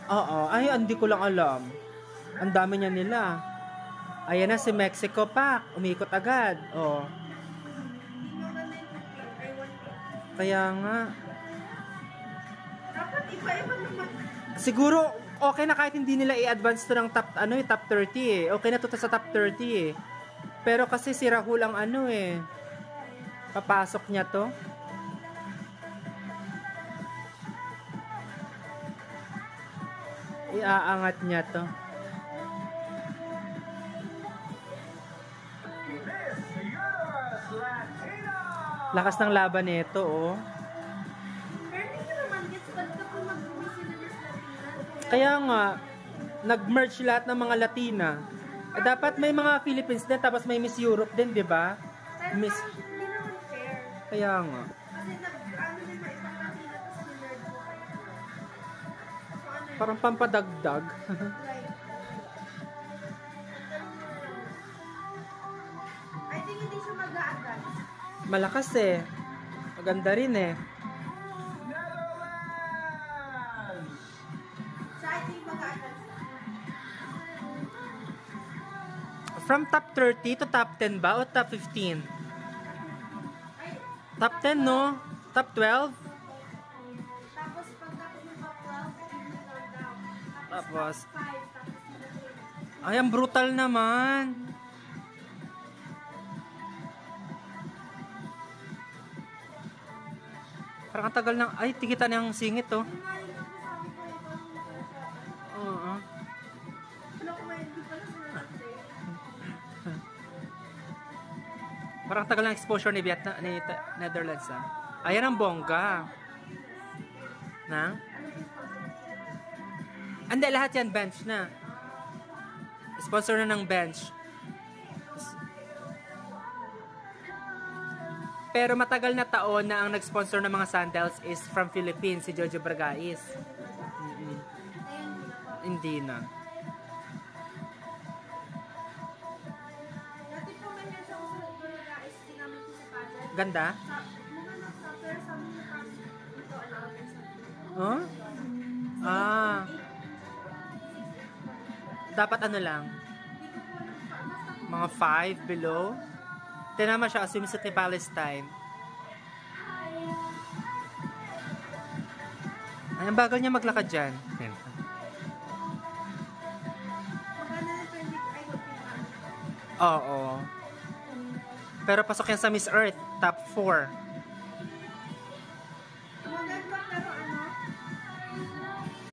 Oo, ay, hindi ko lang alam. Ang dami niya nila. Ayan na si Mexico pa. Umikot agad. Oh. Kaya nga. Dapat iba-iba naman. Siguro, okay na kahit hindi nila i-advance to ng top, top 30 eh. Okay na to sa top 30 eh. Pero kasi si Rahul ang papasok niya to. Iaangat niya to. Lakas ng laban nito, oh. Pero hindi naman gets ba't ka po mag-uwi sila ng Latina? Kaya nga, nag-merge lahat ng mga Latina. Eh, dapat may mga Philippines din, tapos may Miss Europe din, di ba? Pero Miss... parang hindi naman fair. Kaya nga. Kasi nag-ano din mga ibang Latina, tapos sinerd mo kayo. So, ano yun? Parang pampadagdag. Like, I think hindi siya mag-a-advance. Malakas eh. Maganda rin eh. So, I think mag-a-advance. From top 30 to top 10 ba? O top 15? Ay, Top 10, no? Top 12? tapos pagkatapos ng top 12, hindi down. Tapos, Top 5, tapos sila 3. ay, ang brutal naman. Parang ang tagal ng... Ay, tikita ng singit, oh. Yung nga yung nasasabi ko yung pag-uwi Oo. Wala ko may hindi pala sinasabi. Parang tagal ng exposure ni Netherlands, ah. Ayan ang bongga. Na? Hindi, lahat yan bench na. Sponsor na ng bench. Pero matagal na taon na ang nag-sponsor ng mga sandals is from Philippines, si Jojo Bragais. Hindi na. Dati po may heads ako sa guys, ginamit ko sa pageant. Ganda? Mga nag-suffer, sabi niya kasi ito allowance. Huh? Ah. Dapat ano lang? Mga 5 below? Tinama siya kasi swimsuit ni Palestine. Ay, ang bagal niya maglakad dyan. Maganda na 20, I hope yung Oo. Pero pasok yan sa Miss Earth, top 4.